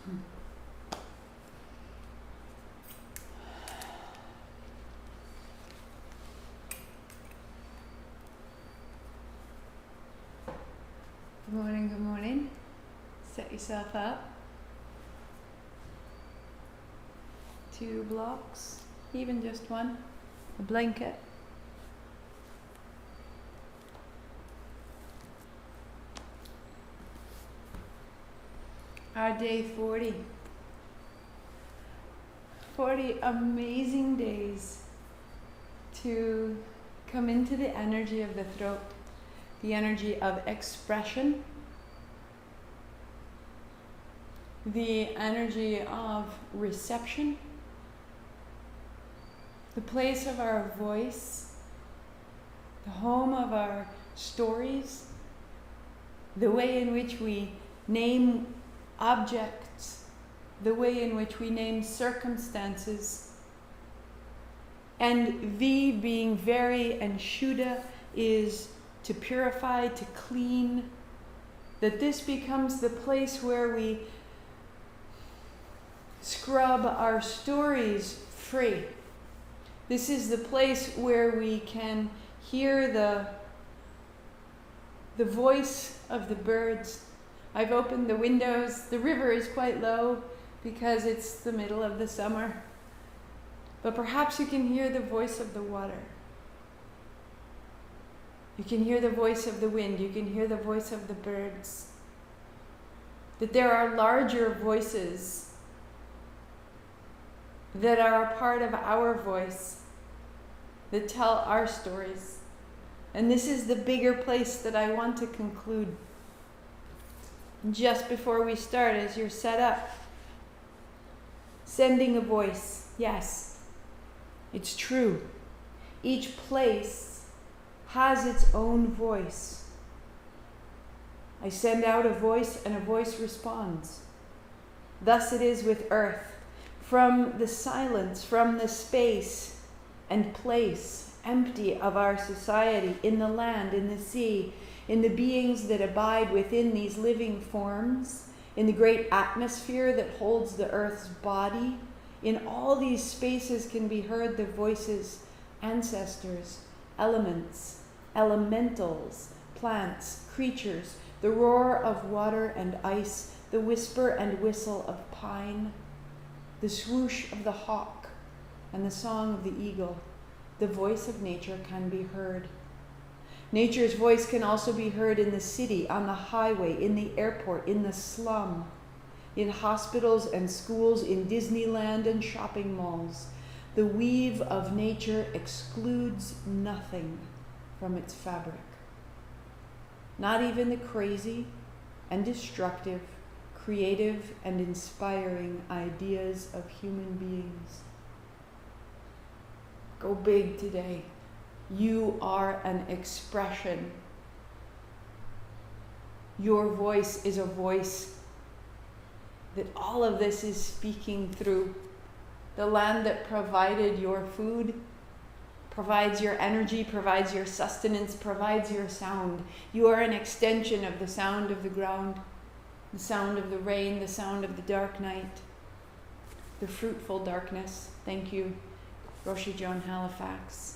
Good morning, good morning. Set yourself up. 2 blocks, even just one. A blanket. Our day 40. 40 amazing days to come into the energy of the throat, the energy of expression, the energy of reception, the place of our voice, the home of our stories, the way in which we name objects, the way in which we name circumstances, and V being very, and Shuddha is to purify, to clean, that this becomes the place where we scrub our stories free. This is the place where we can hear the voice of the birds. I've opened the windows. The river is quite low because it's the middle of the summer. But perhaps you can hear the voice of the water. You can hear the voice of the wind. You can hear the voice of the birds. That there are larger voices that are a part of our voice, that tell our stories. And this is the bigger place that I want to conclude. Just before we start, as you're set up, sending a voice. Yes, it's true. Each place has its own voice. I send out a voice and a voice responds. Thus it is with earth. From the silence, from the space and place empty of our society, in the land, in the sea, in the beings that abide within these living forms, in the great atmosphere that holds the earth's body, in all these spaces can be heard the voices, ancestors, elements, elementals, plants, creatures, the roar of water and ice, the whisper and whistle of pine, the swoosh of the hawk and the song of the eagle. The voice of nature can be heard. Nature's voice can also be heard in the city, on the highway, in the airport, in the slum, in hospitals and schools, in Disneyland and shopping malls. The weave of nature excludes nothing from its fabric. Not even the crazy and destructive, creative and inspiring ideas of human beings. Go big today. You are an expression. Your voice is a voice that all of this is speaking through. The land that provided your food, provides your energy, provides your sustenance, provides your sound. You are an extension of the sound of the ground, the sound of the rain, the sound of the dark night, the fruitful darkness. Thank you, Roshi Joan Halifax.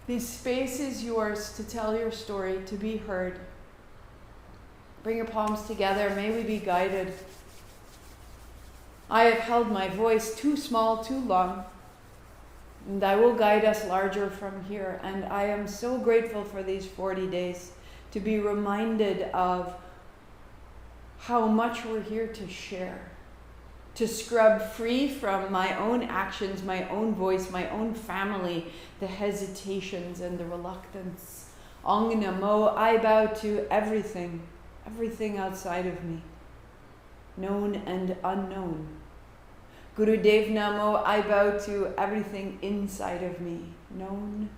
This space is yours to tell your story, to be heard. Bring your palms together. May we be guided. I have held my voice too small, too long, and I will guide us larger from here. And I am so grateful for these 40 days to be reminded of how much we're here to share, to scrub free from my own actions, my own voice, my own family, the hesitations and the reluctance. Ong Namo, I bow to everything outside of me, known and unknown. Guru Dev Namo, I bow to everything inside of me, known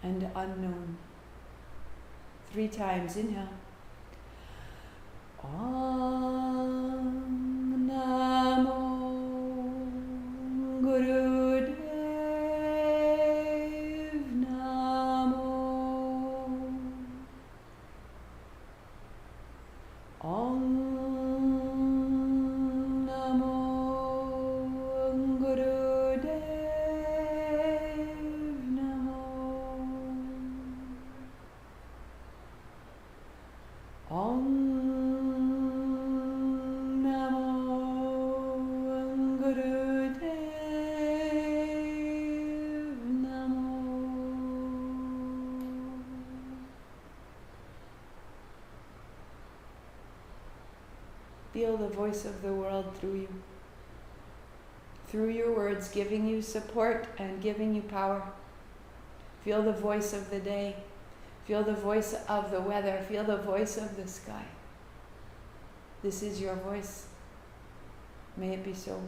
and unknown. 3 times, inhale. Om Namo Guru Dev Namo. Om Om Namo Gurudev Namo. Feel the voice of the world through you. Through your words, giving you support and giving you power. Feel the voice of the day. Feel the voice of the weather. Feel the voice of the sky. This is your voice. May it be so.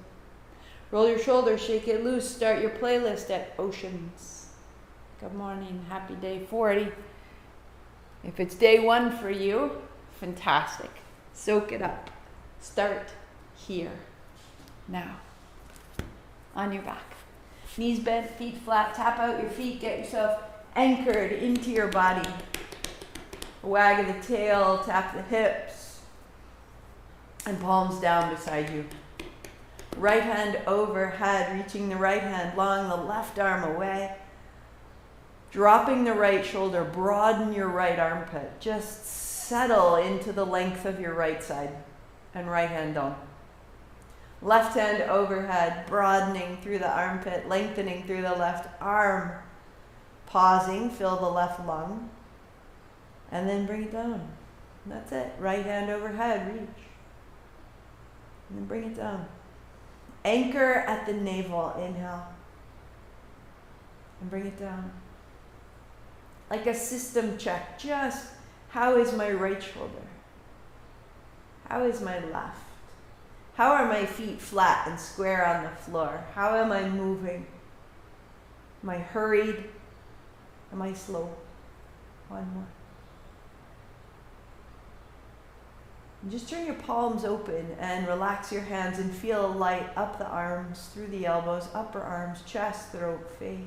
Roll your shoulders, shake it loose. Start your playlist at Oceans. Good morning. Happy day 40. If it's day 1 for you, fantastic. Soak it up. Start here. Now. On your back. Knees bent, feet flat. Tap out your feet. Get yourself anchored into your body. A wag of the tail, tap the hips, and palms down beside you. Right hand overhead, reaching the right hand long, the left arm away. Dropping the right shoulder, broaden your right armpit. Just settle into the length of your right side, and right hand down. Left hand overhead, broadening through the armpit, lengthening through the left arm. Pausing, fill the left lung, and then bring it down. And that's it. Right hand overhead, reach. And then bring it down. Anchor at the navel, inhale. And bring it down. Like a system check, just how is my right shoulder? How is my left? How are my feet flat and square on the floor? How am I moving? Am I hurried? Am I slow? One more. And just turn your palms open and relax your hands and feel light up the arms, through the elbows, upper arms, chest, throat, face.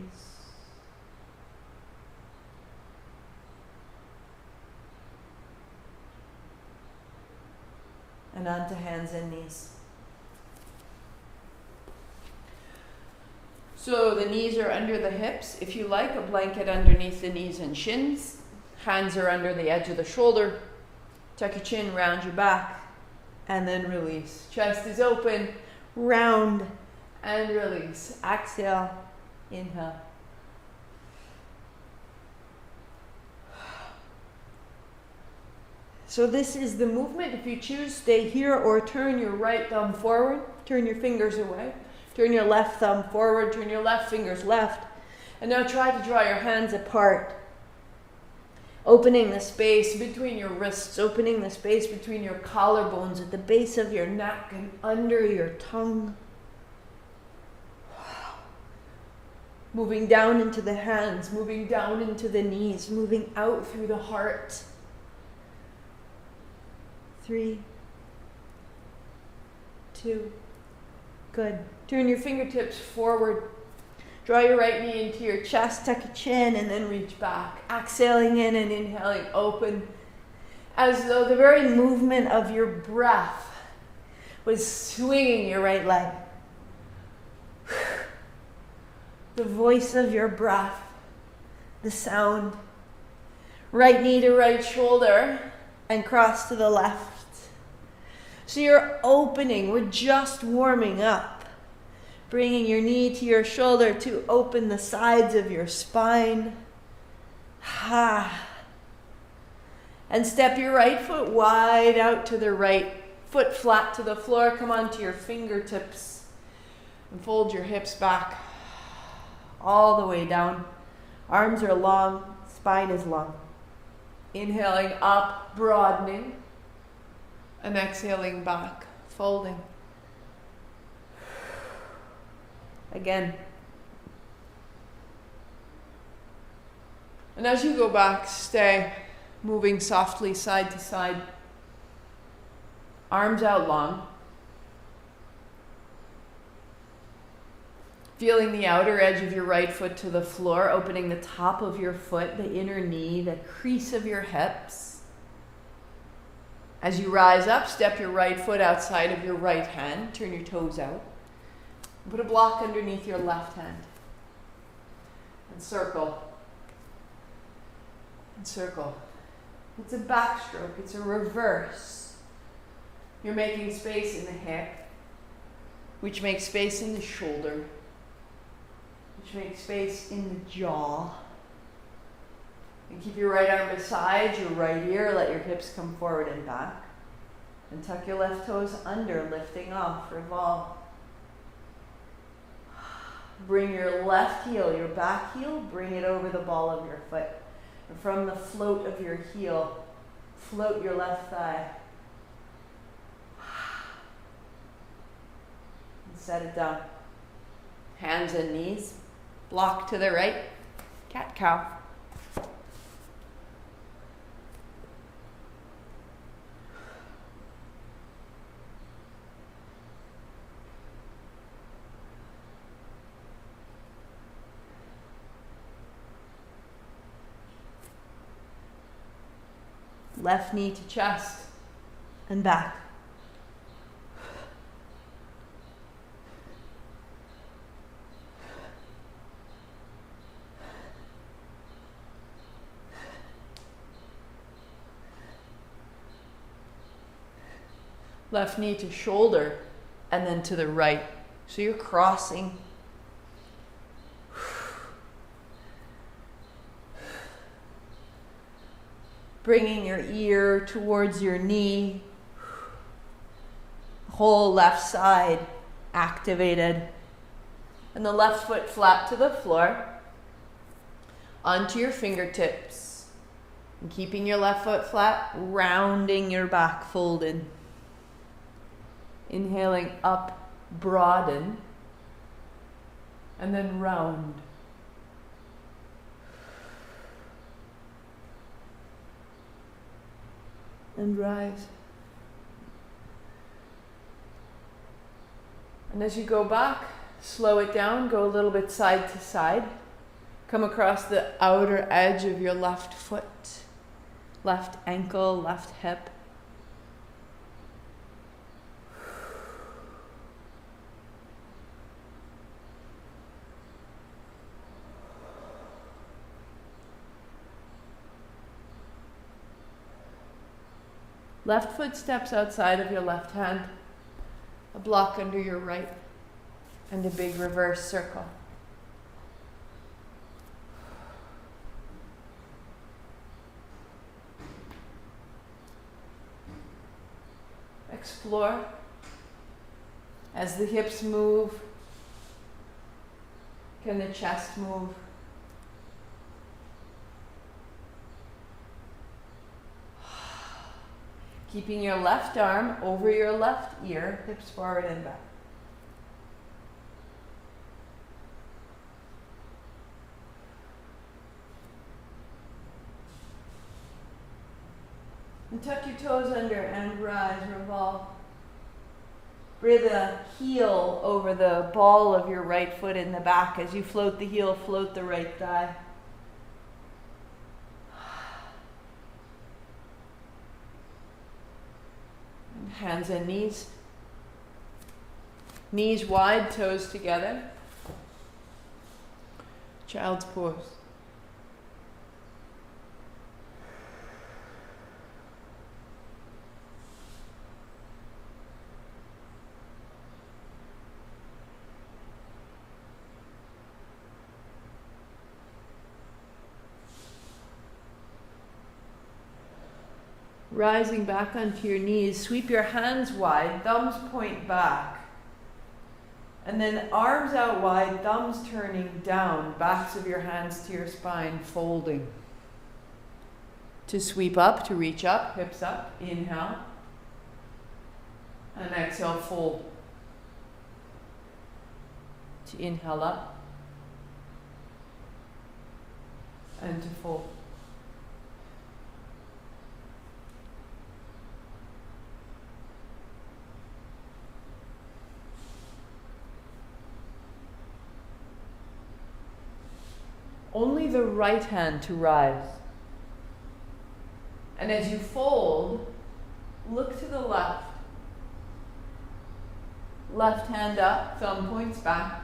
And onto hands and knees. So the knees are under the hips. If you like, a blanket underneath the knees and shins. Hands are under the edge of the shoulder. Tuck your chin, round your back, and then release. Chest is open, round, and release. Exhale, inhale. So this is the movement. If you choose, stay here or turn your right thumb forward. Turn your fingers away. Turn your left thumb forward, turn your left fingers left. And now try to draw your hands apart. Opening the space between your wrists, opening the space between your collarbones at the base of your neck and under your tongue. Moving down into the hands, moving down into the knees, moving out through the heart. 3, 2, good. Turn your fingertips forward. Draw your right knee into your chest, tuck your chin, and then reach back. Exhaling in and inhaling open, as though the very movement of your breath was swinging your right leg. The voice of your breath, the sound. Right knee to right shoulder, and cross to the left. So you're opening, we're just warming up. Bringing your knee to your shoulder to open the sides of your spine. And step your right foot wide out to the right. Foot flat to the floor. Come onto your fingertips. And fold your hips back. All the way down. Arms are long. Spine is long. Inhaling up, broadening. And exhaling back, folding. Again. And as you go back, stay moving softly side to side. Arms out long. Feeling the outer edge of your right foot to the floor, opening the top of your foot, the inner knee, the crease of your hips. As you rise up, step your right foot outside of your right hand. Turn your toes out. Put a block underneath your left hand. And circle. And circle. It's a backstroke. It's a reverse. You're making space in the hip, which makes space in the shoulder, which makes space in the jaw. And keep your right arm beside your right ear. Let your hips come forward and back. And tuck your left toes under, lifting off, revolve. Bring your left heel, your back heel, bring it over the ball of your foot. And from the float of your heel, float your left thigh. And set it down. Hands and knees. Block to the right. Cat-cow. Left knee to chest and back. Left knee to shoulder and then to the right. So you're crossing. Bringing your ear towards your knee. Whole left side activated. And the left foot flat to the floor. Onto your fingertips. And keeping your left foot flat, rounding your back, folded. Inhaling up, broaden. And then round. And rise. And as you go back, slow it down, go a little bit side to side. Come across the outer edge of your left foot, left ankle, left hip. Left foot steps outside of your left hand, a block under your right, and a big reverse circle. Explore. As the hips move, can the chest move? Keeping your left arm over your left ear, hips forward and back. And tuck your toes under and rise, revolve. Bring the heel over the ball of your right foot in the back. As you float the heel, float the right thigh. Hands and knees. Knees wide, toes together. Child's pose. Rising back onto your knees, sweep your hands wide, thumbs point back. And then arms out wide, thumbs turning down, backs of your hands to your spine, folding. To sweep up, to reach up, hips up, inhale. And exhale, fold. To inhale up. And to fold. Only the right hand to rise. And as you fold, look to the left. Left hand up, thumb points back.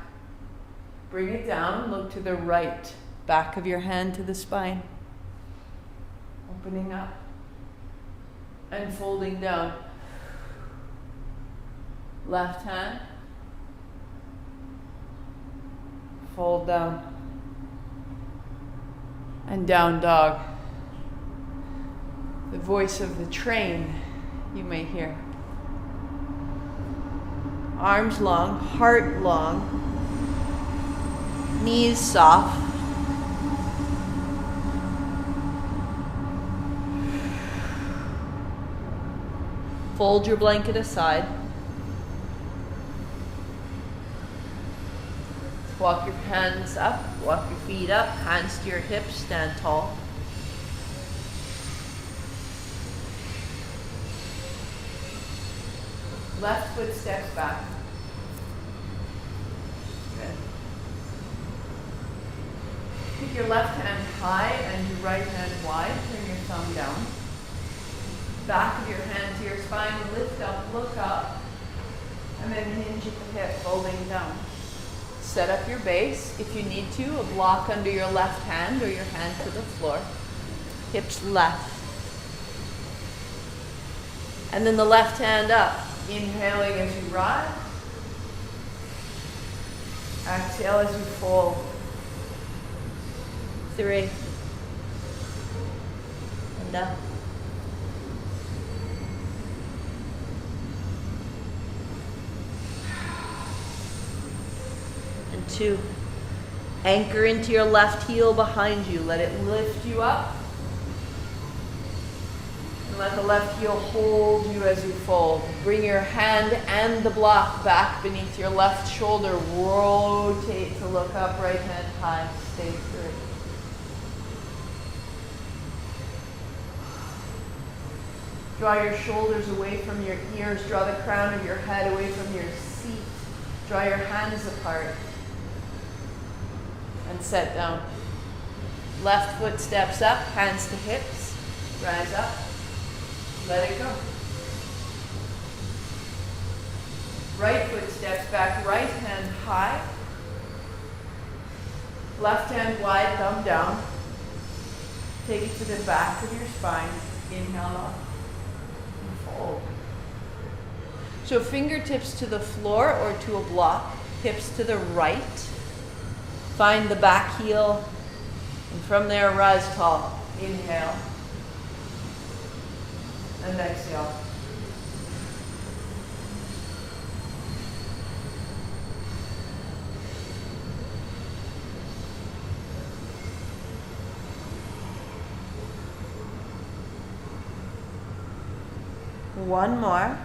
Bring it down, look to the right. Back of your hand to the spine. Opening up. and folding down. Left hand, fold down, and down dog. The voice of the train you may hear. Arms long, heart long, knees soft. Fold your blanket aside. Walk your hands up, walk your feet up, hands to your hips, stand tall. Left foot steps back. Good. Keep your left hand high and your right hand wide. Turn your thumb down. Back of your hand to your spine, lift up, look up, and then hinge at the hip, folding down. Set up your base. If you need to, a block under your left hand or your hand to the floor. Hips left. And then the left hand up. Inhaling as you rise. Exhale as you fold. 3. And up. And 2. Anchor into your left heel behind you. Let it lift you up. And let the left heel hold you as you fold. Bring your hand and the block back beneath your left shoulder. Rotate to look up, right hand high. Stay 3. Draw your shoulders away from your ears. Draw the crown of your head away from your seat. Draw your hands apart. And set down. Left foot steps up, hands to hips. Rise up. Let it go. Right foot steps back, right hand high. Left hand wide, thumb down. Take it to the back of your spine. Inhale up. And fold. So fingertips to the floor or to a block. Hips to the right. Find the back heel. And from there, rise tall. Inhale. And exhale. One more.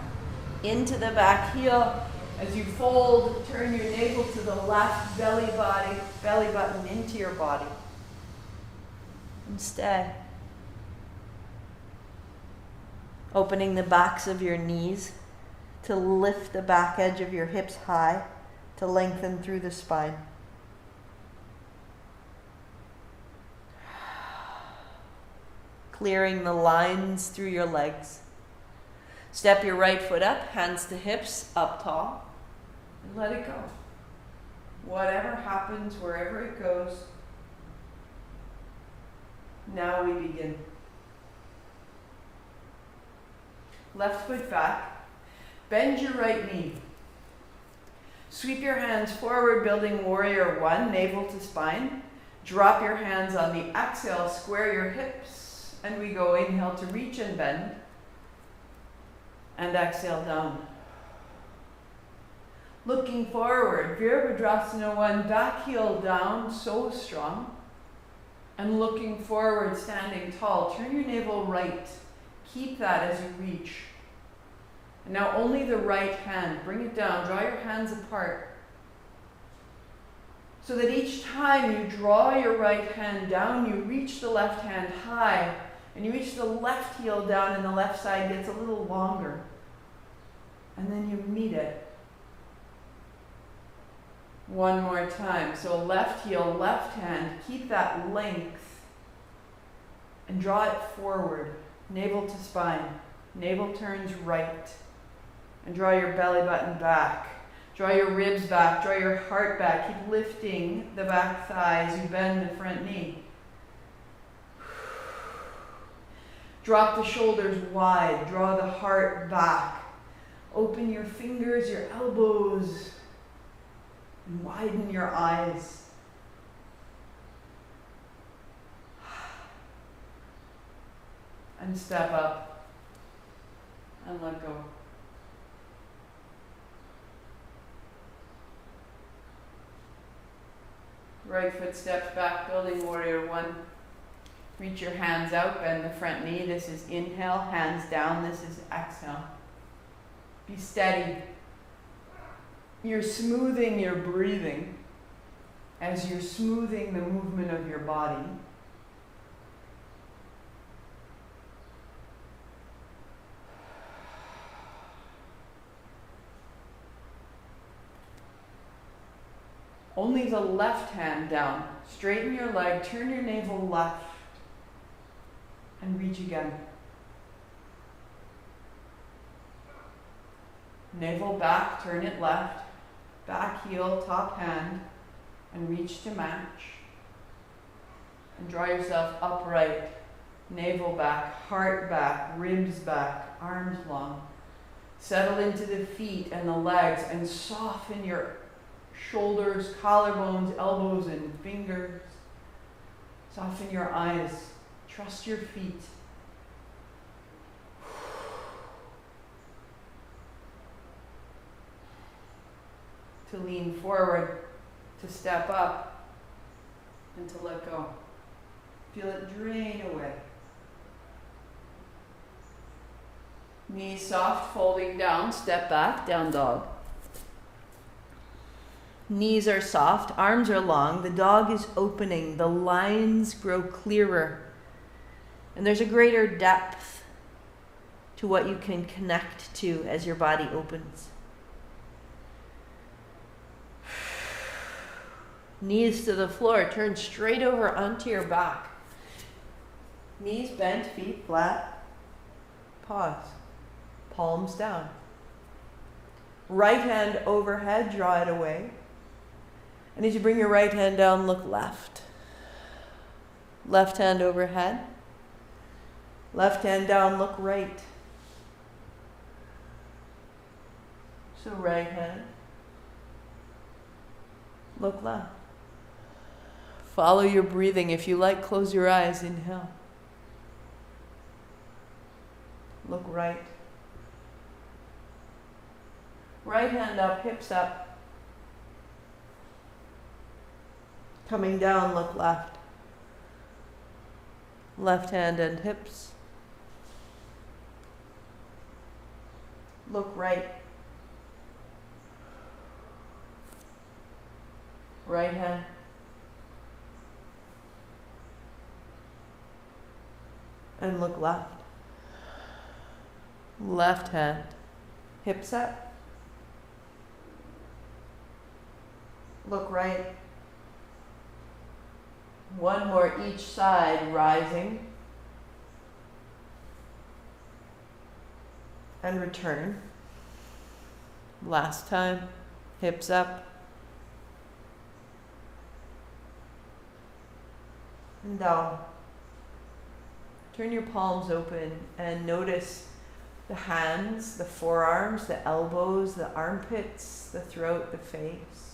Into the back heel. As you fold, turn your navel to the left, belly button into your body. And stay. Opening the backs of your knees to lift the back edge of your hips high, to lengthen through the spine. Clearing the lines through your legs. Step your right foot up, hands to hips, up tall, and let it go. Whatever happens, wherever it goes, now we begin. Left foot back, bend your right knee. Sweep your hands forward, building warrior 1, navel to spine. Drop your hands on the exhale, square your hips, and we go inhale to reach and bend. And exhale down. Looking forward, Virabhadrasana 1, back heel down, so strong. And looking forward, standing tall. Turn your navel right. Keep that as you reach. And now only the right hand. Bring it down. Draw your hands apart. So that each time you draw your right hand down, you reach the left hand high. And you reach the left heel down and the left side gets a little longer. And then you meet it. One more time. So left heel, left hand. Keep that length. And draw it forward. Navel to spine. Navel turns right. And draw your belly button back. Draw your ribs back. Draw your heart back. Keep lifting the back thigh as you bend the front knee. Drop the shoulders wide. Draw the heart back. Open your fingers, your elbows, and widen your eyes. And step up and let go. Right foot steps back, building warrior one. Reach your hands out, bend the front knee. This is inhale, hands down. This is exhale. Be steady. You're smoothing your breathing as you're smoothing the movement of your body. Only the left hand down. Straighten your leg, turn your navel left, and reach again. Navel back, turn it left, back heel, top hand, and reach to match. And draw yourself upright, navel back, heart back, ribs back, arms long. Settle into the feet and the legs and soften your shoulders, collarbones, elbows, and fingers. Soften your eyes. Trust your feet. To lean forward, to step up, and to let go. Feel it drain away. Knees soft, folding down, step back, down dog. Knees are soft, arms are long, the dog is opening, the lines grow clearer, and there's a greater depth to what you can connect to as your body opens. Knees to the floor, turn straight over onto your back. Knees bent, feet flat. Pause. Palms down. Right hand overhead, draw it away. And as you bring your right hand down, look left. Left hand overhead. Left hand down, look right. So right hand. Look left. Follow your breathing. If you like, close your eyes. Inhale. Look right. Right hand up, hips up. Coming down, look left. Left hand and hips. Look right. Right hand. And look left. Left hand. Hips up. Look right. One more each side, rising. And return. Last time. Hips up. And down. Turn your palms open and notice the hands, the forearms, the elbows, the armpits, the throat, the face.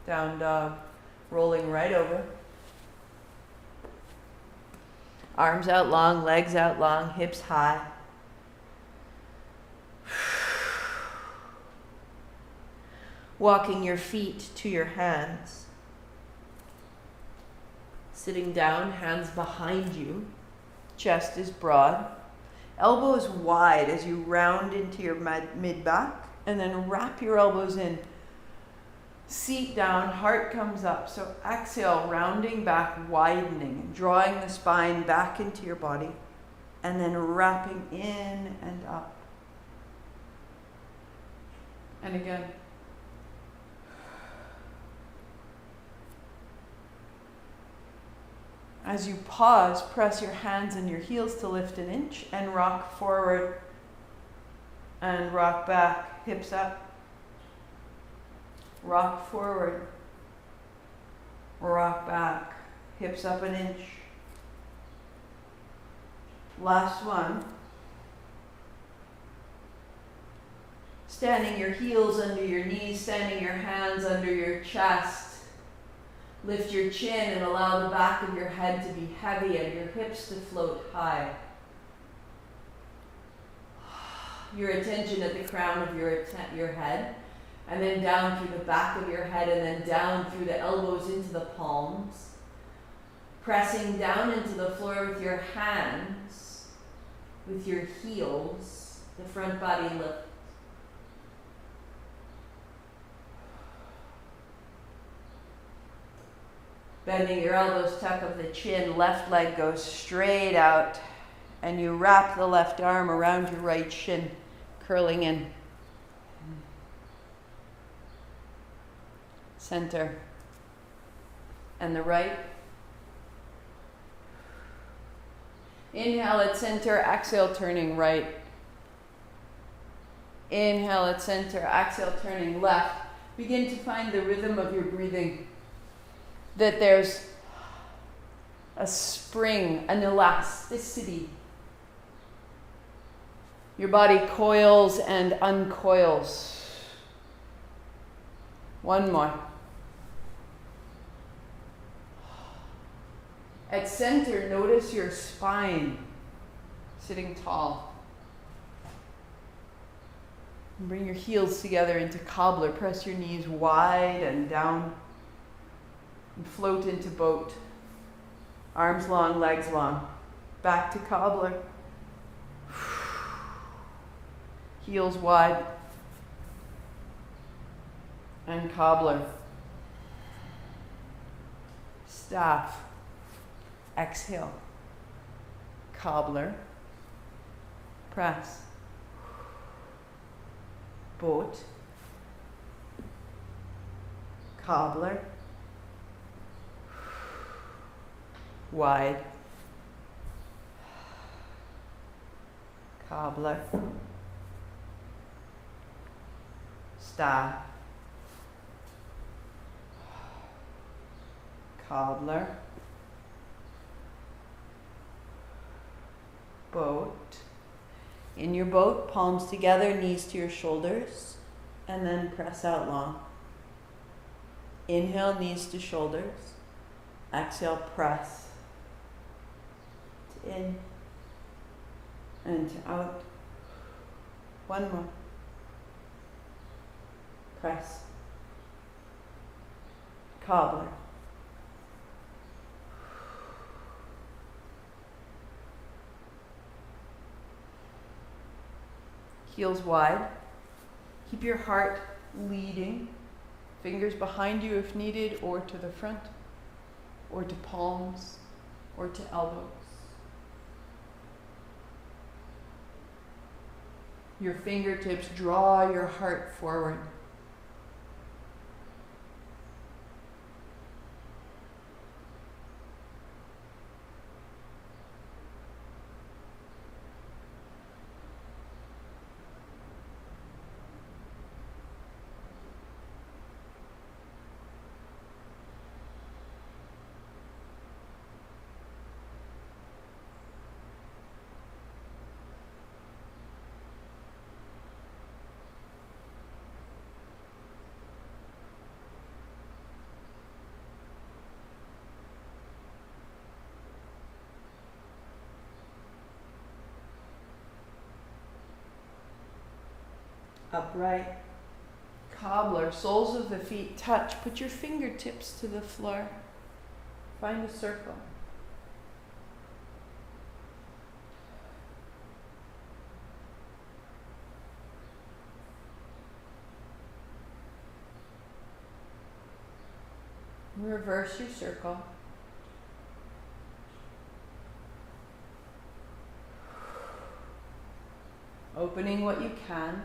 Down dog, rolling right over. Arms out long, legs out long, hips high. Walking your feet to your hands. Sitting down, hands behind you. Chest is broad. Elbows wide as you round into your mid-back, and then wrap your elbows in. Seat down, heart comes up. So exhale, rounding back, widening, drawing the spine back into your body, and then wrapping in and up. And again. As you pause, press your hands and your heels to lift an inch and rock forward and rock back, hips up. Rock forward, rock back, hips up an inch. Last one. Standing your heels under your knees, standing your hands under your chest. Lift your chin and allow the back of your head to be heavy and your hips to float high. Your attention at the crown of your head, and then down through the back of your head, and then down through the elbows into the palms. Pressing down into the floor with your hands, with your heels, the front body lift. Bending your elbows, tuck of the chin, left leg goes straight out, and you wrap the left arm around your right shin, curling in. Center. And the right. Inhale at center, exhale turning right. Inhale at center, exhale turning left. Begin to find the rhythm of your breathing. That there's a spring, an elasticity. Your body coils and uncoils. One more. At center, notice your spine sitting tall. And bring your heels together into cobbler. Press your knees wide and down. And float into boat. Arms long, legs long. Back to cobbler. Heels wide. And cobbler. Staff. Exhale. Cobbler. Press. Boat. Cobbler. Wide. Cobbler. Staff. Cobbler. Boat. In your boat, palms together, knees to your shoulders, and then press out long. Inhale, knees to shoulders. Exhale, press. To in and to out. One more. Press. Cobbler. Heels wide. Keep your heart leading. Fingers behind you if needed, or to the front, or to palms, or to elbows. Your fingertips draw your heart forward. Upright. Cobbler. Soles of the feet touch. Put your fingertips to the floor. Find a circle. Reverse your circle. Opening what you can.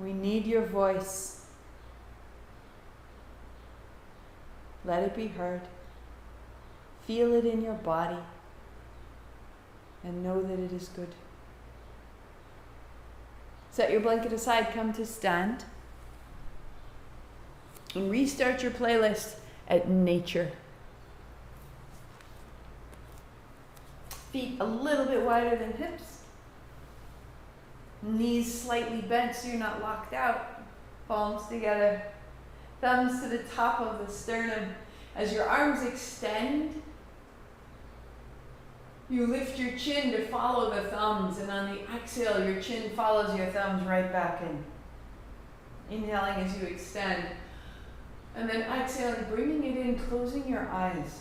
We need your voice. Let it be heard. Feel it in your body and know that it is good. Set your blanket aside, come to stand. And restart your playlist at nature. Feet a little bit wider than hips. Knees slightly bent so you're not locked out. Palms together. Thumbs to the top of the sternum. As your arms extend, you lift your chin to follow the thumbs, and on the exhale, your chin follows your thumbs right back in. Inhaling as you extend. And then exhaling, bringing it in, closing your eyes.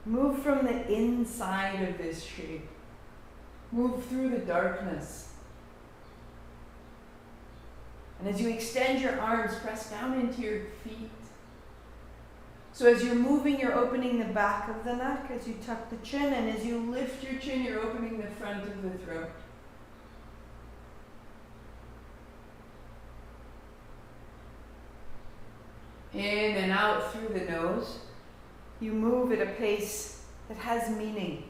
Move from the inside of this shape. Move through the darkness. And as you extend your arms, press down into your feet. So as you're moving, you're opening the back of the neck as you tuck the chin, and as you lift your chin, you're opening the front of the throat. In and out through the nose. You move at a pace that has meaning.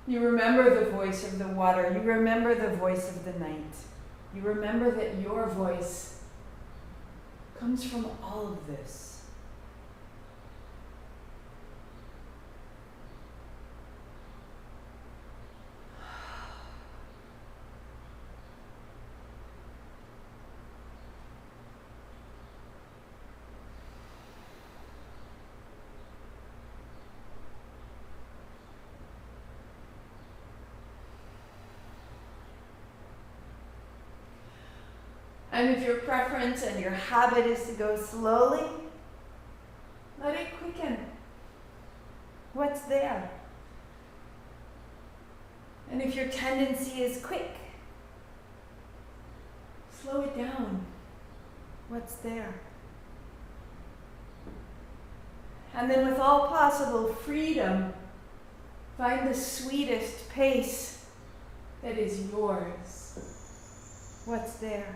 You remember the voice of the water. You remember the voice of the night. You remember that your voice comes from all of this. And if your preference and your habit is to go slowly, let it quicken. What's there? And if your tendency is quick, slow it down. What's there? And then with all possible freedom, find the sweetest pace that is yours. What's there?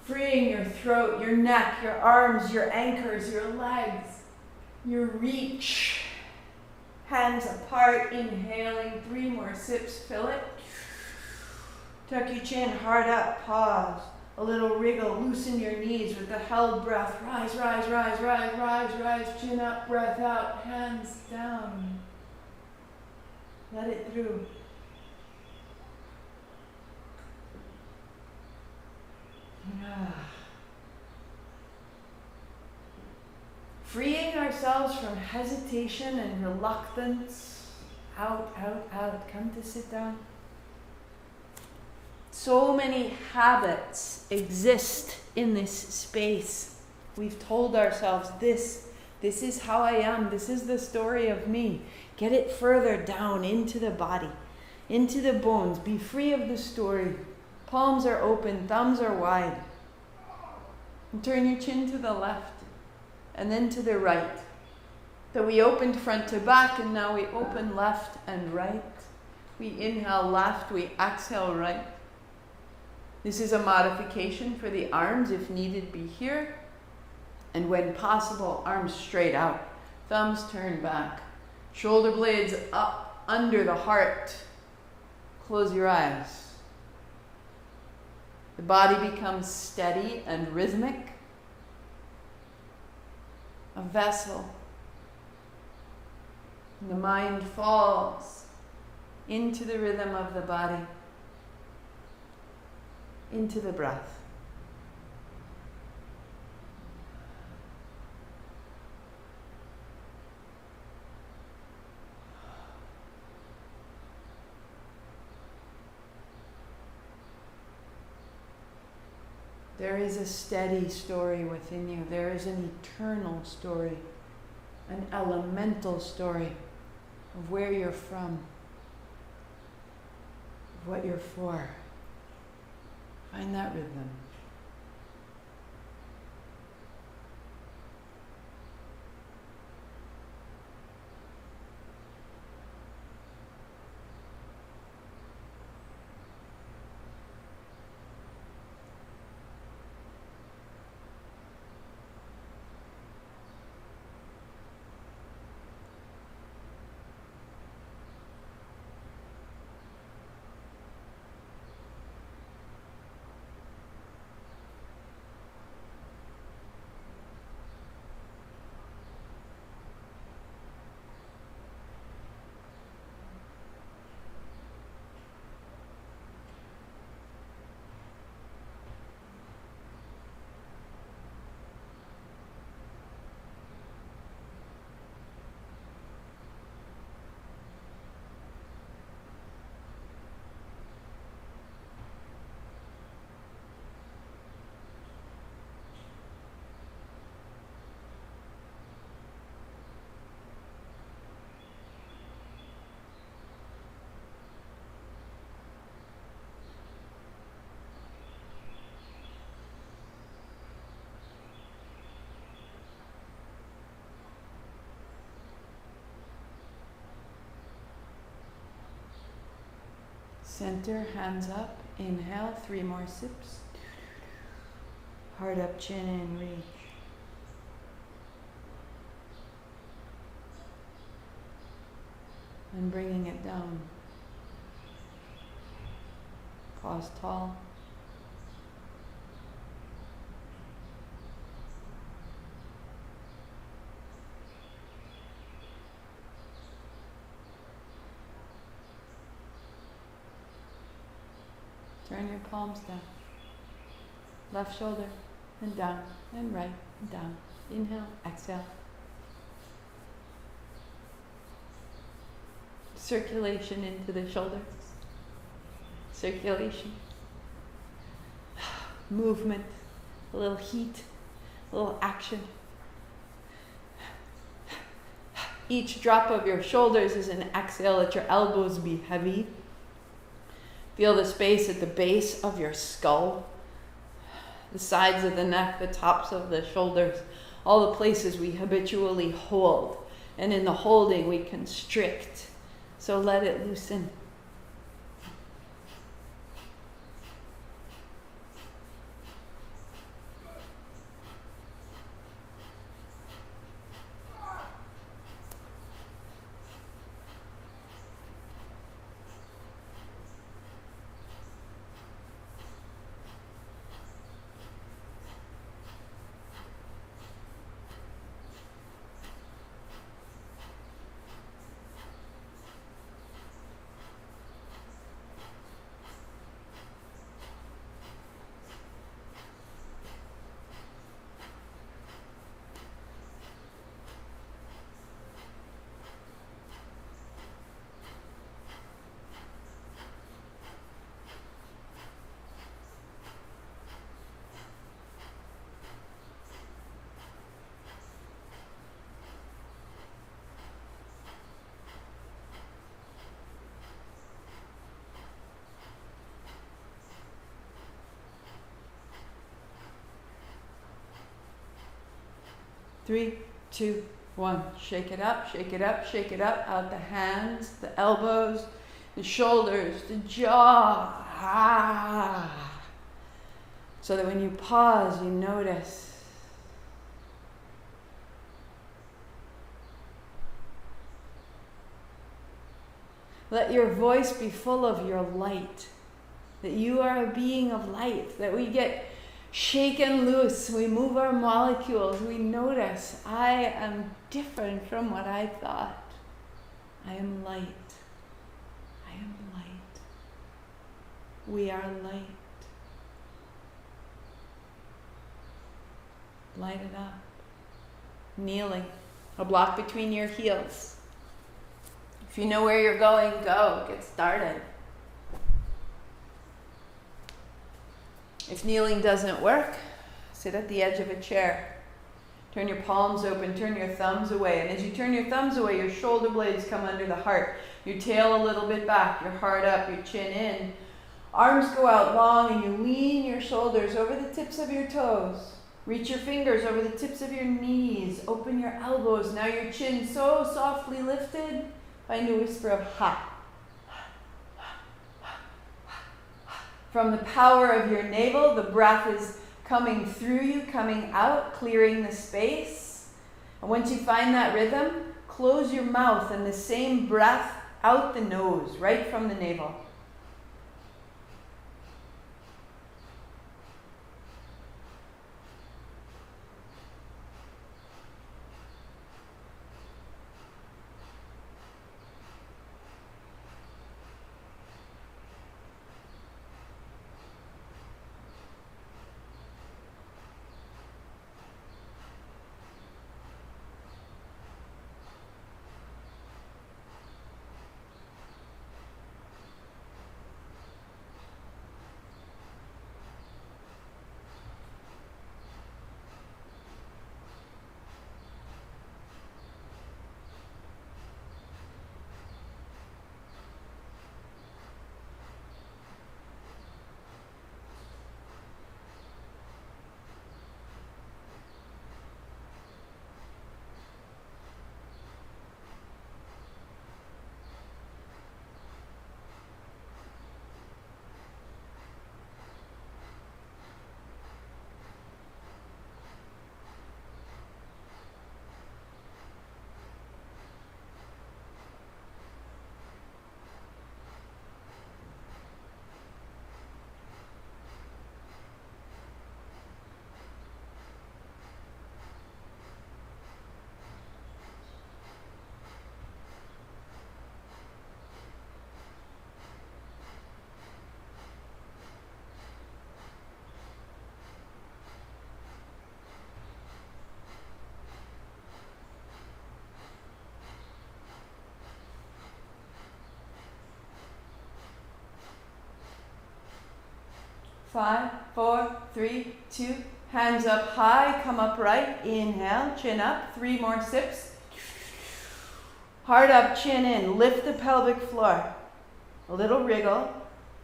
Freeing your throat, your neck, your arms, your anchors, your legs, your reach. Hands apart, inhaling, 3 more sips, fill it. Tuck your chin hard up, pause. A little wriggle, loosen your knees with the held breath. Rise, rise, rise, rise, rise, rise. Chin up, breath out, hands down. Let it through. Freeing ourselves from hesitation and reluctance. Out, out, out. Come to sit down. So many habits exist in this space. We've told ourselves this is how I am. This is the story of me. Get it further down into the body, into the bones. Be free of the story. Palms are open, thumbs are wide. And turn your chin to the left and then to the right. So we opened front to back, and now we open left and right. We inhale left, we exhale right. This is a modification for the arms, if needed be here. And when possible, arms straight out. Thumbs turn back. Shoulder blades up under the heart. Close your eyes. The body becomes steady and rhythmic. A vessel. And the mind falls into the rhythm of the body, into the breath. There is a steady story within you. There is an eternal story, an elemental story of where you're from, of what you're for. Find that rhythm. Center, hands up. Inhale, 3 more sips. Heart up, chin in, reach. And bringing it down. Pause tall. Turn your palms down. Left shoulder and down and right and down. Inhale, exhale. Circulation into the shoulders. Circulation. Movement. A little heat. A little action. Each drop of your shoulders is an exhale. Let your elbows be heavy. Feel the space at the base of your skull, the sides of the neck, the tops of the shoulders, all the places we habitually hold. And in the holding, we constrict. So let it loosen. Three, two, one. Shake it up, shake it up, shake it up. Out the hands, the elbows, the shoulders, the jaw. So that when you pause, you notice. Let your voice be full of your light. That you are a being of light. That we get shaken loose, we move our molecules, we notice, I am different from what I thought. I am light. I am light. We are light. Light it up. Kneeling, a block between your heels. If you know where you're going, go. Get started. If kneeling doesn't work, sit at the edge of a chair. Turn your palms open, turn your thumbs away. And as you turn your thumbs away, your shoulder blades come under the heart. Your tail a little bit back, your heart up, your chin in. Arms go out long and you lean your shoulders over the tips of your toes. Reach your fingers over the tips of your knees. Open your elbows. Now your chin so softly lifted. Find a whisper of ha. From the power of your navel, the breath is coming through you, coming out, clearing the space. And once you find that rhythm, close your mouth and the same breath out the nose, right from the navel. Five, four, three, two. Hands up high, come upright. Inhale, chin up. 3 more sips. Heart up, chin in. Lift the pelvic floor. A little wriggle.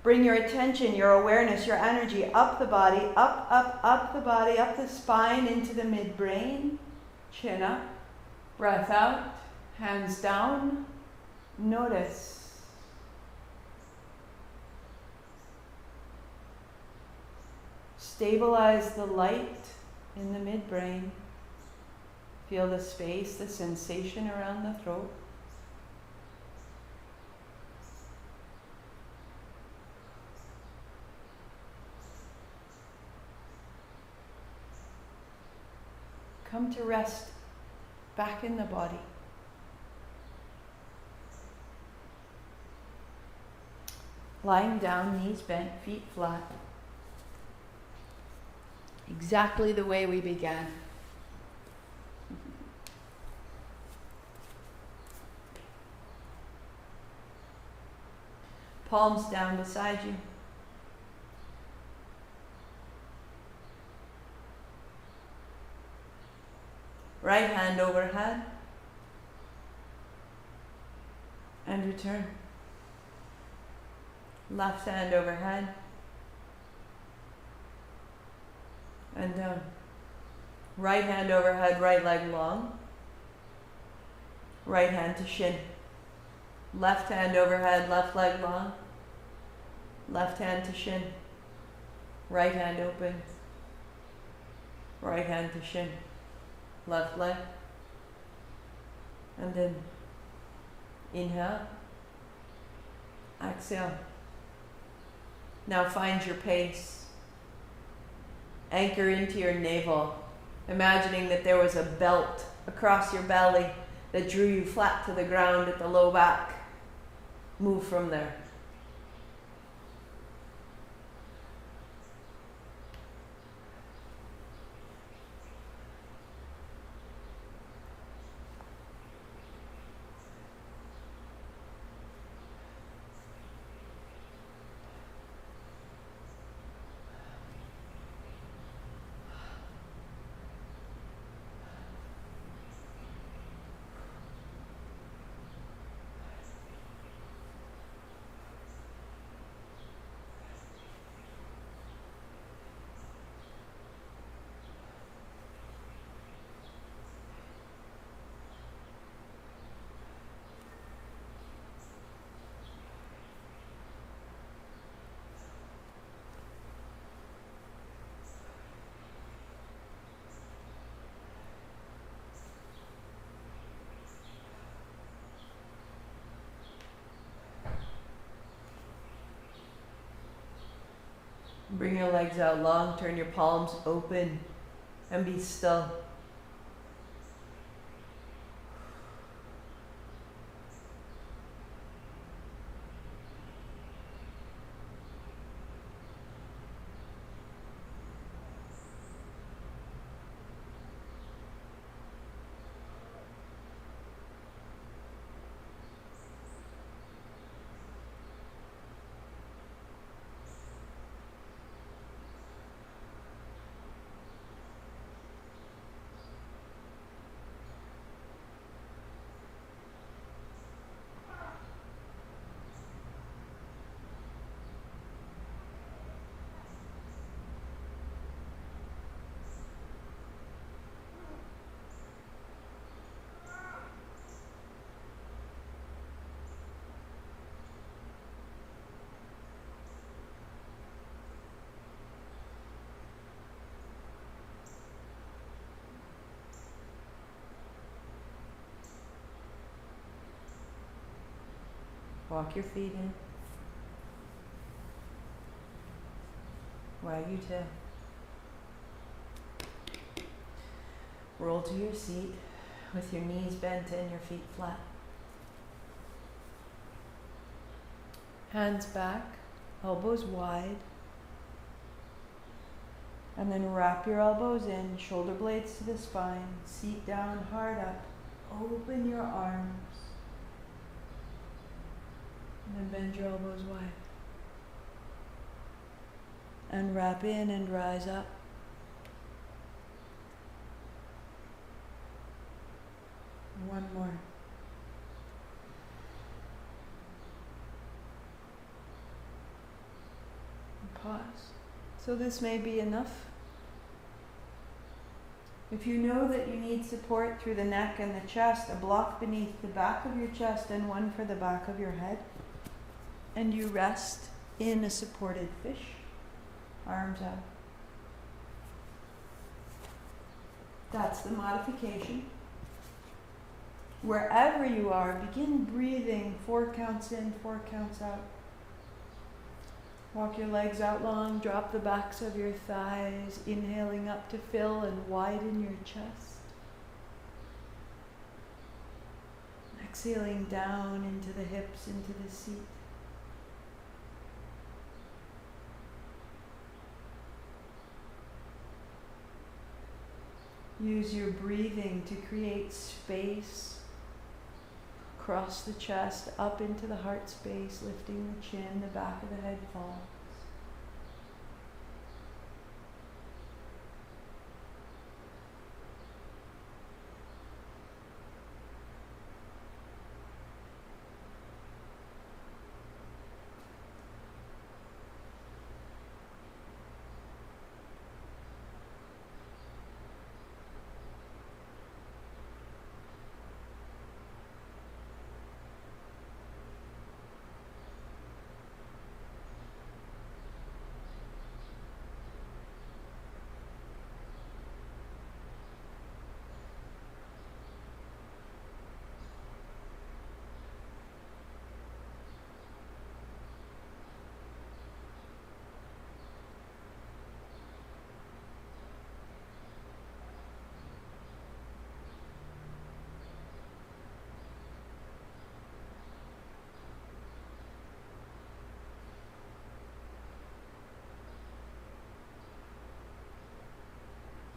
Bring your attention, your awareness, your energy up the body, up the body, up the spine, into the midbrain. Chin up. Breath out. Hands down. Notice. Stabilize the light in the midbrain. Feel the space, the sensation around the throat. Come to rest back in the body. Lying down, knees bent, feet flat. Exactly the way we began. Palms down beside you. Right hand overhead. And return. Left hand overhead. And down. Right hand overhead, right leg long. Right hand to shin. Left hand overhead, left leg long. Left hand to shin. Right hand open. Right hand to shin. Left leg. And then inhale. Exhale. Now find your pace. Anchor into your navel, imagining that there was a belt across your belly that drew you flat to the ground at the low back. Move from there. Bring your legs out long, turn your palms open, and be still. Walk your feet in. Wag your tail. Roll to your seat with your knees bent and your feet flat. Hands back, elbows wide. And then wrap your elbows in, shoulder blades to the spine, seat down, heart up. Open your arms. And then bend your elbows wide. And wrap in and rise up. One more. And pause. So this may be enough. If you know that you need support through the neck and the chest, a block beneath the back of your chest and one for the back of your head, and you rest in a supported fish, arms out. That's the modification. Wherever you are, begin breathing 4 counts in, 4 counts out. Walk your legs out long, drop the backs of your thighs, inhaling up to fill and widen your chest. Exhaling down into the hips, into the seat. Use your breathing to create space across the chest, up into the heart space, lifting the chin, the back of the head falls.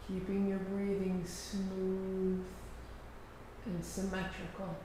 Keeping your breathing smooth and symmetrical.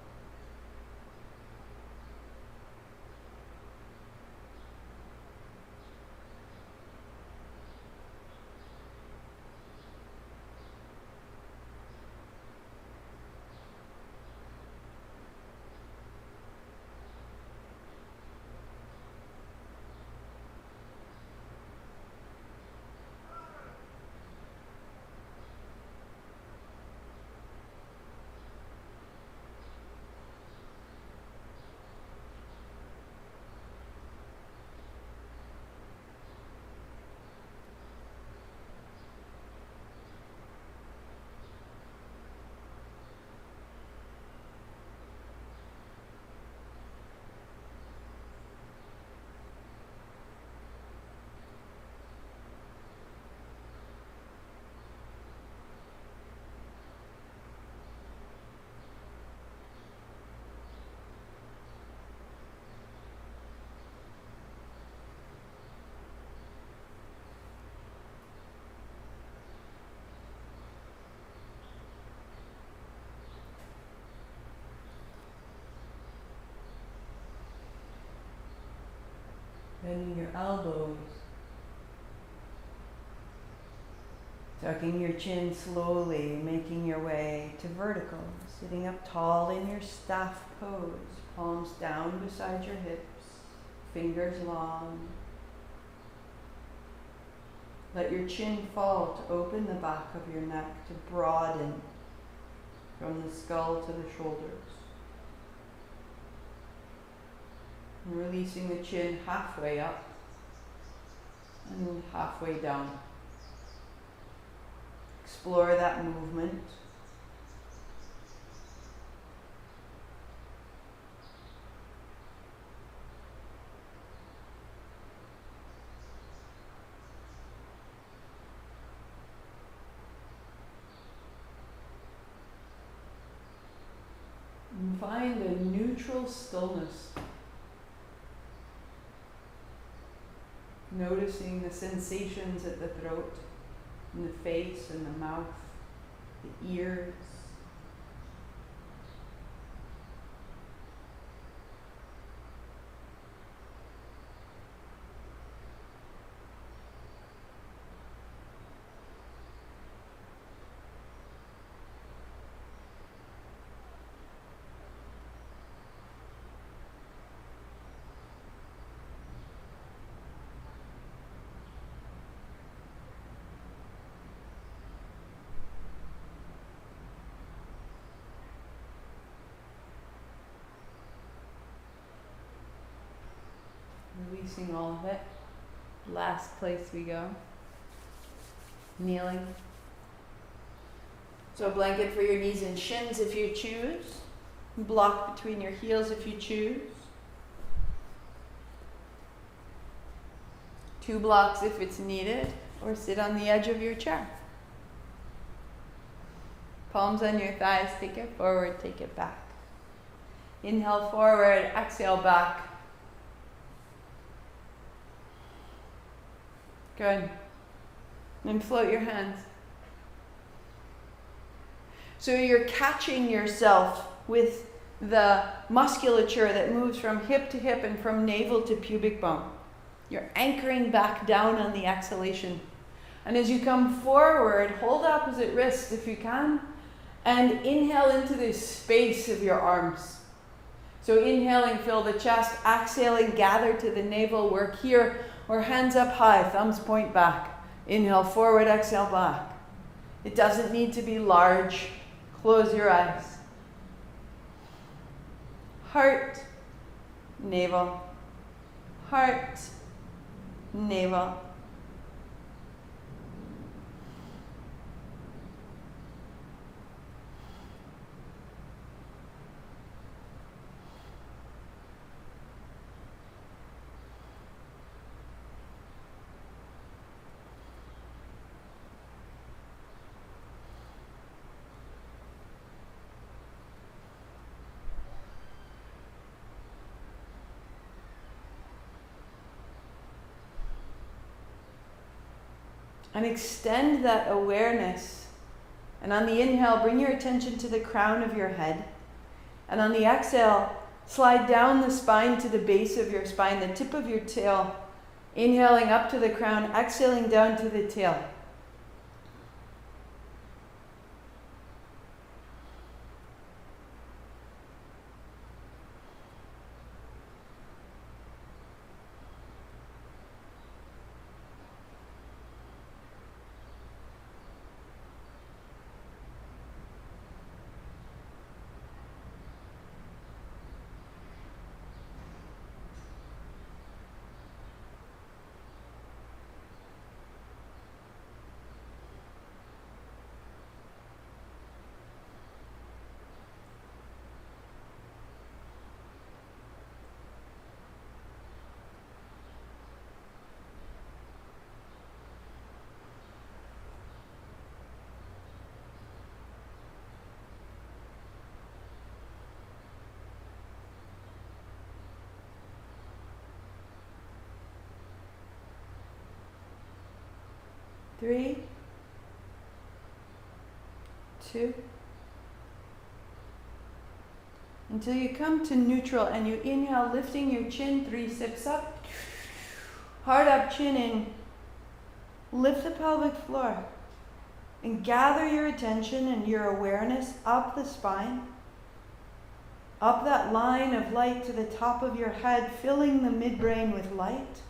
Bending your elbows. Tucking your chin slowly, making your way to vertical. Sitting up tall in your staff pose. Palms down beside your hips. Fingers long. Let your chin fall to open the back of your neck, to broaden from the skull to the shoulders. And releasing the chin halfway up and halfway down. Explore that movement. And find a neutral stillness. Noticing the sensations at the throat, in the face and the mouth, the ears. Releasing all of it. Last place we go. Kneeling. So a blanket for your knees and shins if you choose. Block between your heels if you choose. 2 blocks if it's needed, or sit on the edge of your chair. Palms on your thighs, take it forward, take it back. Inhale forward, exhale back. Good. And float your hands. So you're catching yourself with the musculature that moves from hip to hip and from navel to pubic bone. You're anchoring back down on the exhalation. And as you come forward, hold opposite wrists if you can, and inhale into the space of your arms. So inhaling, fill the chest. Exhaling, gather to the navel. Work here, or hands up high, thumbs point back. Inhale forward, exhale back. It doesn't need to be large. Close your eyes. Heart, navel. Heart, navel. And extend that awareness. And on the inhale, bring your attention to the crown of your head. And on the exhale, slide down the spine to the base of your spine, the tip of your tail. Inhaling up to the crown, exhaling down to the tail. Three, two, until you come to neutral and you inhale, lifting your chin, 3 sips up. Heart up, chin in. Lift the pelvic floor. And gather your attention and your awareness up the spine. Up that line of light to the top of your head, filling the midbrain with light.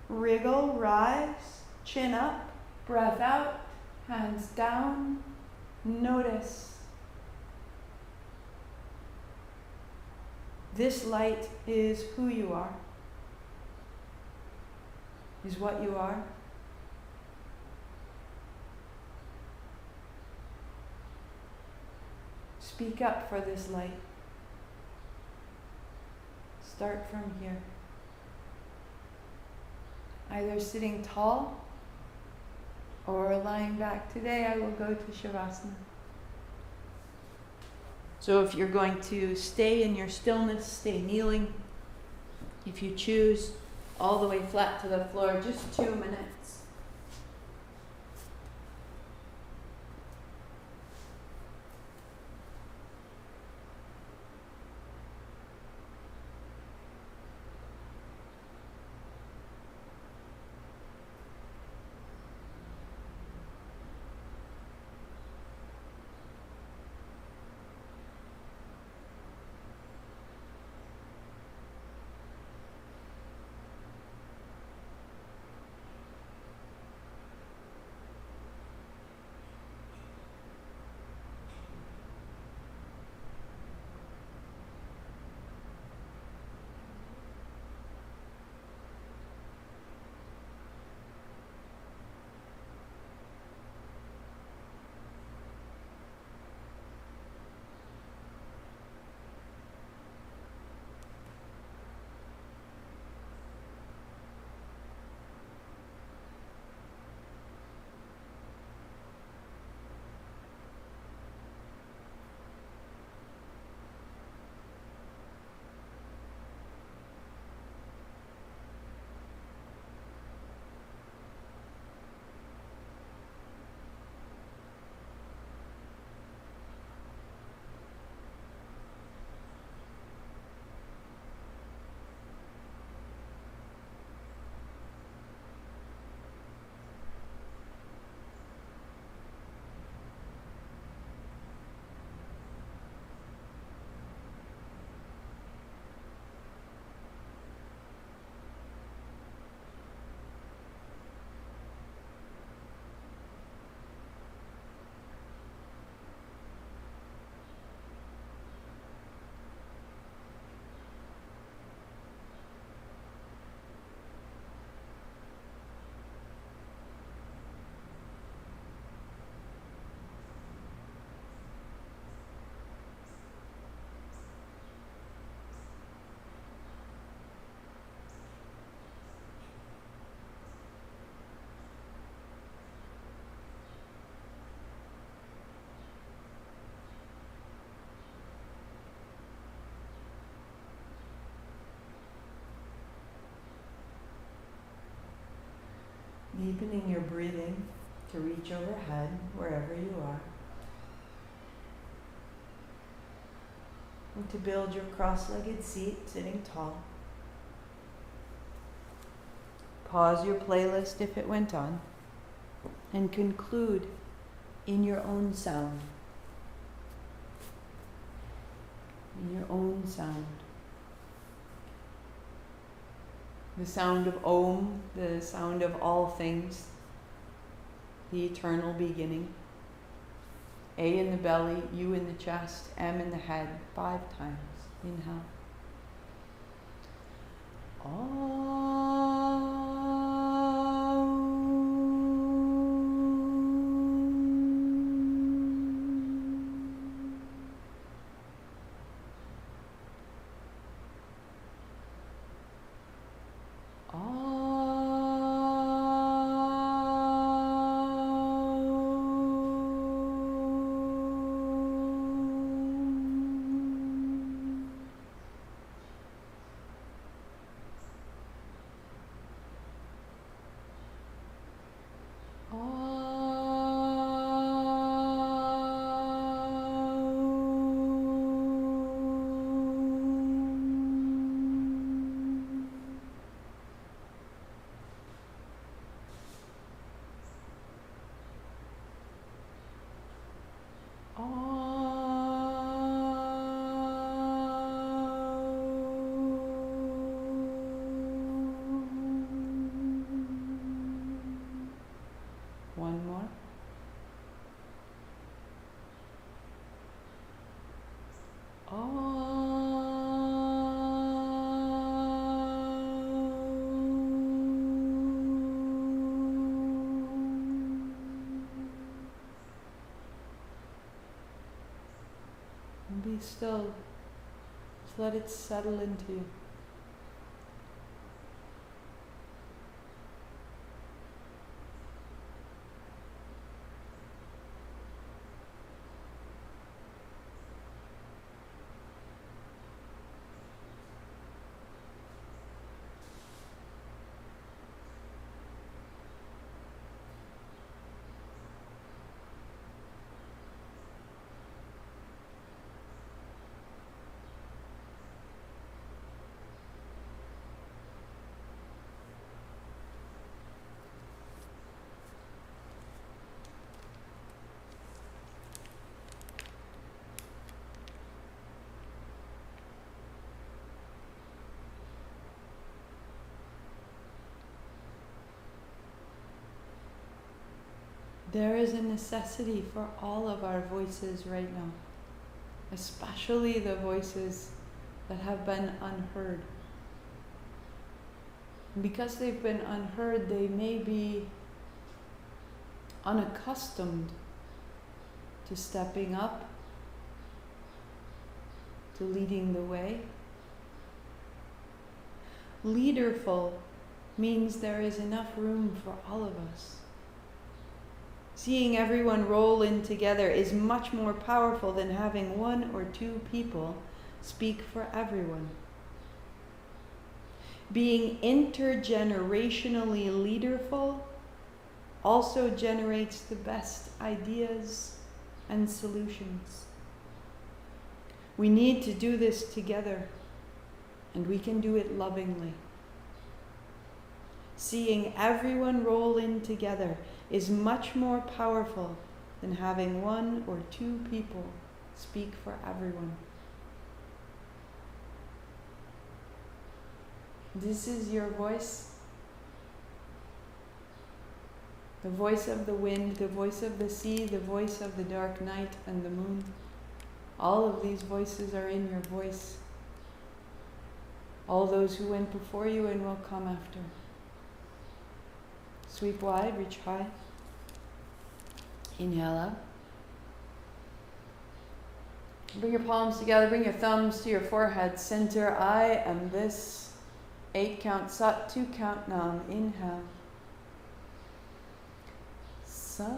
Wriggle, rise, chin up, breath out, hands down. Notice. This light is who you are, is what you are. Speak up for this light. Start from here. Either sitting tall or lying back. Today I will go to Shavasana. So if you're going to stay in your stillness, stay kneeling. If you choose, all the way flat to the floor, just 2 minutes. Deepening your breathing to reach overhead wherever you are. And to build your cross-legged seat, sitting tall. Pause your playlist if it went on. And conclude in your own sound. In your own sound. The sound of Om, the sound of all things, the eternal beginning. A in the belly, U in the chest, M in the head, 5 times. Inhale. Om. And be still. Just let it settle into you. There is a necessity for all of our voices right now, especially the voices that have been unheard. And because they've been unheard, they may be unaccustomed to stepping up, to leading the way. Leaderful means there is enough room for all of us. Seeing everyone roll in together is much more powerful than having one or two people speak for everyone. Being intergenerationally leaderful also generates the best ideas and solutions. We need to do this together, and we can do it lovingly. Seeing everyone roll in together is much more powerful than having one or two people speak for everyone. This is your voice. The voice of the wind, the voice of the sea, the voice of the dark night and the moon. All of these voices are in your voice. All those who went before you and will come after. Sweep wide, reach high. Inhale up. Bring your palms together, bring your thumbs to your forehead. Center, I am this. 8 count Sat, 2 count Nam. Inhale. Sat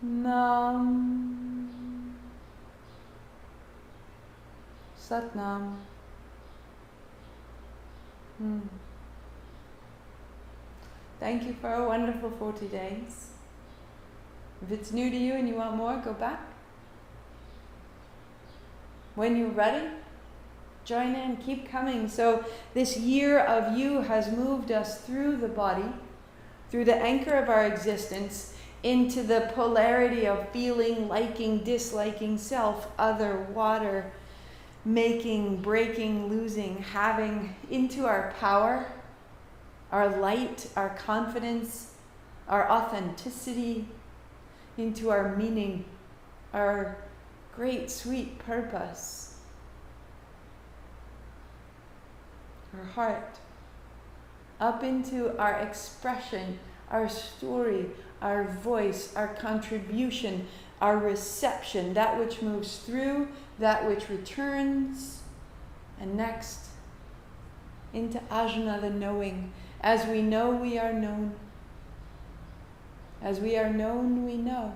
Nam. Sat Nam. Thank you for a wonderful 40 days. If it's new to you and you want more, go back. When you're ready, join in, keep coming. So this year of you has moved us through the body, through the anchor of our existence, into the polarity of feeling, liking, disliking, self, other, water, making, breaking, losing, having, into our power, our light, our confidence, our authenticity, into our meaning, our great sweet purpose, our heart, up into our expression, our story, our voice, our contribution, our reception, that which moves through, that which returns, and next into ajna, the knowing. As we know, we are known. As we are known, we know.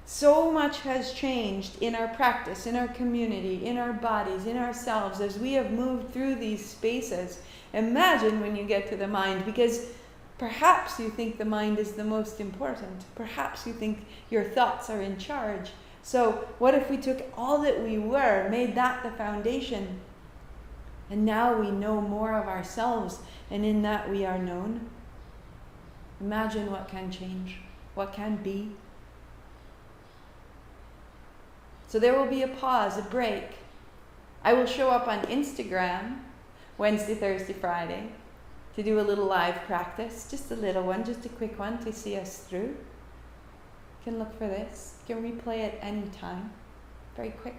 So much has changed in our practice, in our community, in our bodies, in ourselves, as we have moved through these spaces. Imagine when you get to the mind, because perhaps you think the mind is the most important. Perhaps you think your thoughts are in charge. So what if we took all that we were, made that the foundation, and now we know more of ourselves, and in that we are known? Imagine what can change, what can be. So there will be a pause, a break. I will show up on Instagram Wednesday, Thursday, Friday. to do a little live practice, just a little one, just a quick one to see us through. You can look for this. You can replay it anytime. Very quick.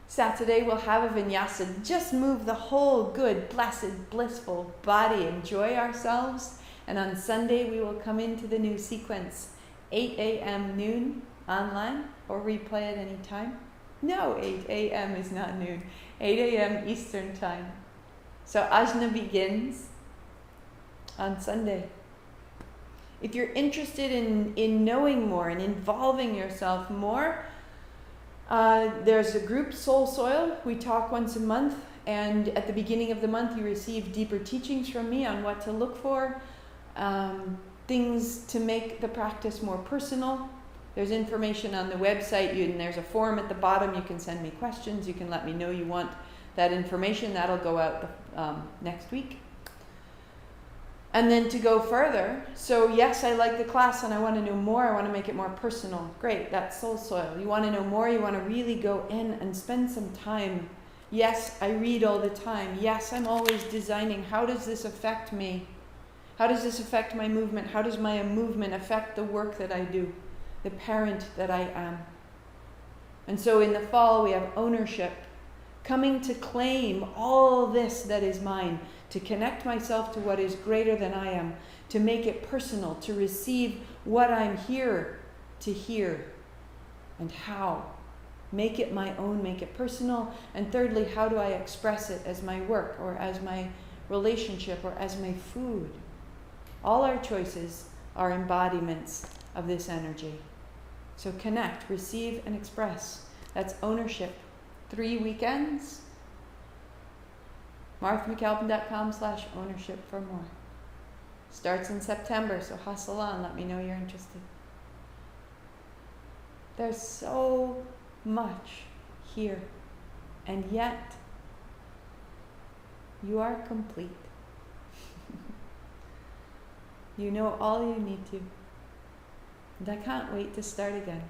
Saturday we'll have a vinyasa. Just move the whole good, blessed, blissful body. Enjoy ourselves. And on Sunday we will come into the new sequence. 8 a.m. noon online, or replay at any time. No, 8 a.m. is not noon. 8 a.m. Eastern time. So asana begins on Sunday. If you're interested in knowing more and involving yourself more, there's a group, Soul Soil. We talk once a month, and at the beginning of the month you receive deeper teachings from me on what to look for, things to make the practice more personal. There's information on the website, and there's a form at the bottom. You can send me questions. You can let me know you want that information. That'll go out next week. And then to go further, so yes, I like the class and I want to know more. I want to make it more personal. Great, that's Soul Soil. You want to know more, you want to really go in and spend some time. Yes, I read all the time. Yes, I'm always designing. How does this affect me? How does this affect my movement? How does my movement affect the work that I do, the parent that I am? And so in the fall we have ownership, coming to claim all this that is mine, to connect myself to what is greater than I am, to make it personal, to receive what I'm here to hear, and how. Make it my own, make it personal. And thirdly, how do I express it as my work, or as my relationship, or as my food? All our choices are embodiments of this energy. So connect, receive, and express. That's ownership. 3 weekends. marthamcalpin.com/ownership for more. Starts in September, so hustle on. Let me know you're interested. There's so much here, and yet you are complete. You know all you need to. And I can't wait to start again.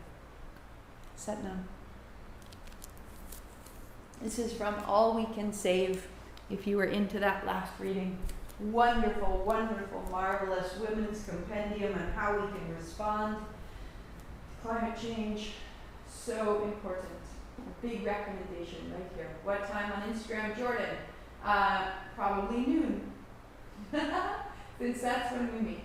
Set now. This is from All We Can Save, if you were into that last reading. Wonderful, wonderful, marvelous women's compendium on how we can respond to climate change. So important. A big recommendation right here. What time on Instagram, Jordan? Probably noon. Since that's when we meet.